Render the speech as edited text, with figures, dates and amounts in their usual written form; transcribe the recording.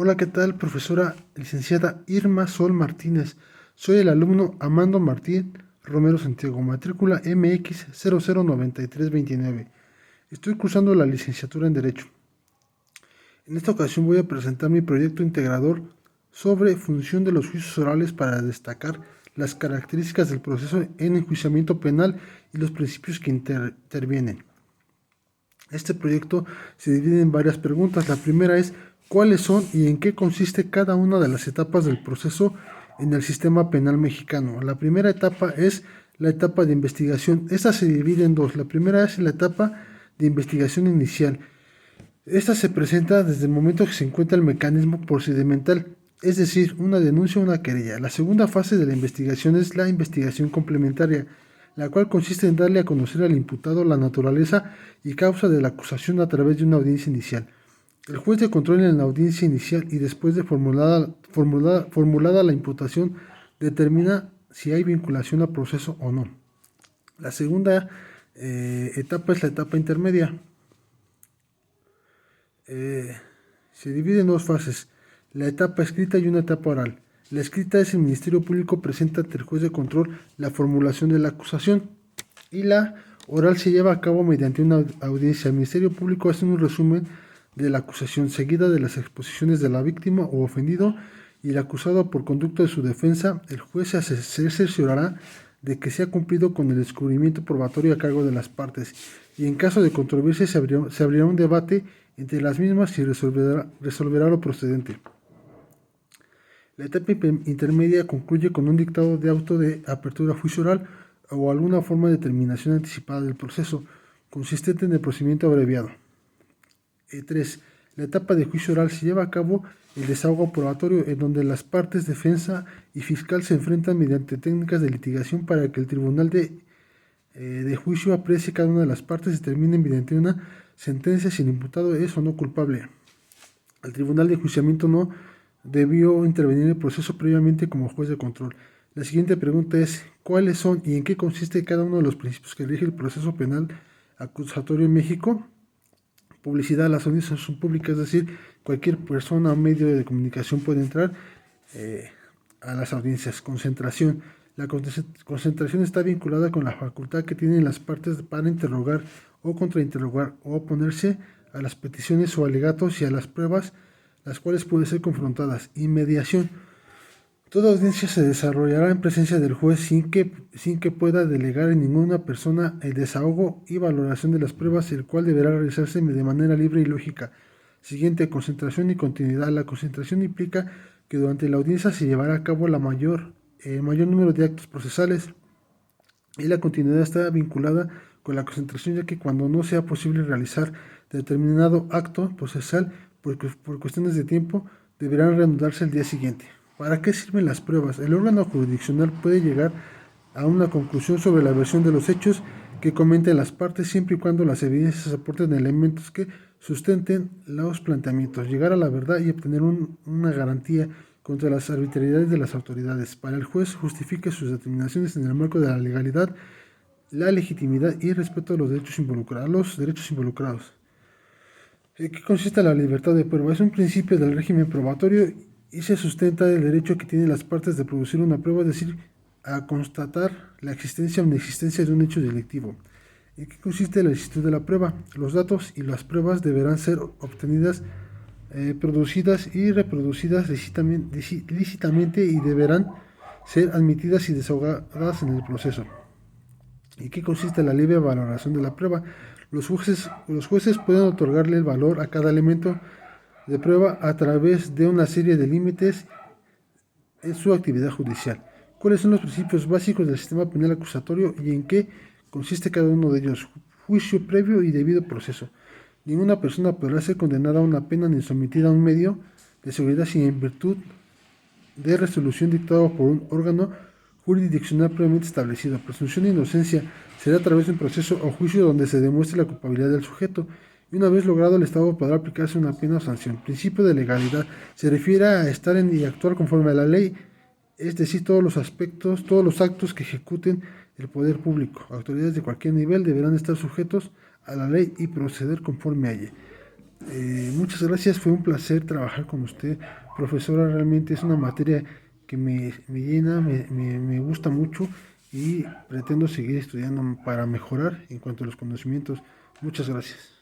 Hola, ¿qué tal, profesora licenciada Irma Sol Martínez? Soy el alumno Amando Martín Romero Santiago, matrícula MX 009329. Estoy cursando la licenciatura en Derecho. En esta ocasión voy a presentar mi proyecto integrador sobre función de los juicios orales para destacar las características del proceso en enjuiciamiento penal y los principios que intervienen. Este proyecto se divide en varias preguntas. La primera es: ¿cuáles son y en qué consiste cada una de las etapas del proceso en el sistema penal mexicano? La primera etapa es la etapa de investigación. Esta se divide en dos. La primera es la etapa de investigación inicial. Esta se presenta desde el momento que se encuentra el mecanismo procedimental, es decir, una denuncia o una querella. La segunda fase de la investigación es la investigación complementaria, la cual consiste en darle a conocer al imputado la naturaleza y causa de la acusación a través de una audiencia inicial. El juez de control en la audiencia inicial y después de formulada la imputación determina si hay vinculación al proceso o no. La segunda etapa es la etapa intermedia. Se divide en dos fases: la etapa escrita y una etapa oral. La escrita es: el Ministerio Público presenta ante el juez de control la formulación de la acusación, y la oral se lleva a cabo mediante una audiencia. El Ministerio Público hace un resumen de la acusación, seguida de las exposiciones de la víctima o ofendido y el acusado por conducto de su defensa. El juez se cerciorará de que se ha cumplido con el descubrimiento probatorio a cargo de las partes, y en caso de controversia se abrirá un debate entre las mismas y resolverá lo procedente. La etapa intermedia concluye con un dictado de auto de apertura a juicio oral o alguna forma de terminación anticipada del proceso, consistente en el procedimiento abreviado. 3. La etapa de juicio oral se lleva a cabo el desahogo probatorio, en donde las partes defensa y fiscal se enfrentan mediante técnicas de litigación para que el tribunal de juicio aprecie cada una de las partes y determine mediante una sentencia si el imputado es o no culpable. El tribunal de enjuiciamiento no debió intervenir en el proceso previamente como juez de control. La siguiente pregunta es: ¿cuáles son y en qué consiste cada uno de los principios que rige el proceso penal acusatorio en México? Publicidad. Las audiencias son públicas, es decir, cualquier persona o medio de comunicación puede entrar a las audiencias. Concentración. La concentración está vinculada con la facultad que tienen las partes para interrogar o contrainterrogar o oponerse a las peticiones o alegatos y a las pruebas, las cuales pueden ser confrontadas. Inmediación. Toda audiencia se desarrollará en presencia del juez sin que pueda delegar en ninguna persona el desahogo y valoración de las pruebas, el cual deberá realizarse de manera libre y lógica. Siguiente: concentración y continuidad. La concentración implica que durante la audiencia se llevará a cabo el mayor número de actos procesales, y la continuidad está vinculada con la concentración, ya que cuando no sea posible realizar determinado acto procesal por cuestiones de tiempo, deberán reanudarse el día siguiente. ¿Para qué sirven las pruebas? El órgano jurisdiccional puede llegar a una conclusión sobre la versión de los hechos que comenten las partes, siempre y cuando las evidencias aporten elementos que sustenten los planteamientos, llegar a la verdad y obtener una garantía contra las arbitrariedades de las autoridades. Para el juez, justifique sus determinaciones en el marco de la legalidad, la legitimidad y respeto a los derechos involucrados. ¿En qué consiste la libertad de prueba? Es un principio del régimen probatorio y se sustenta del derecho que tienen las partes de producir una prueba, es decir, a constatar la existencia o inexistencia de un hecho delictivo. ¿En qué consiste la existencia de la prueba? Los datos y las pruebas deberán ser obtenidas, producidas y reproducidas lícitamente y deberán ser admitidas y desahogadas en el proceso. ¿En qué consiste la libre valoración de la prueba? Los jueces pueden otorgarle el valor a cada elemento de prueba a través de una serie de límites en su actividad judicial. ¿Cuáles son los principios básicos del sistema penal acusatorio y en qué consiste cada uno de ellos? Juicio previo y debido proceso. Ninguna persona podrá ser condenada a una pena ni sometida a un medio de seguridad sin en virtud de resolución dictada por un órgano jurisdiccional previamente establecido. Presunción de inocencia será a través de un proceso o juicio donde se demuestre la culpabilidad del sujeto, y una vez logrado el Estado podrá aplicarse una pena o sanción. Principio de legalidad se refiere a estar en y actuar conforme a la ley, es decir, todos los actos que ejecuten el poder público. Autoridades de cualquier nivel deberán estar sujetos a la ley y proceder conforme a ella. Muchas gracias, fue un placer trabajar con usted, profesora. Realmente es una materia que me llena, me gusta mucho y pretendo seguir estudiando para mejorar en cuanto a los conocimientos. Muchas gracias.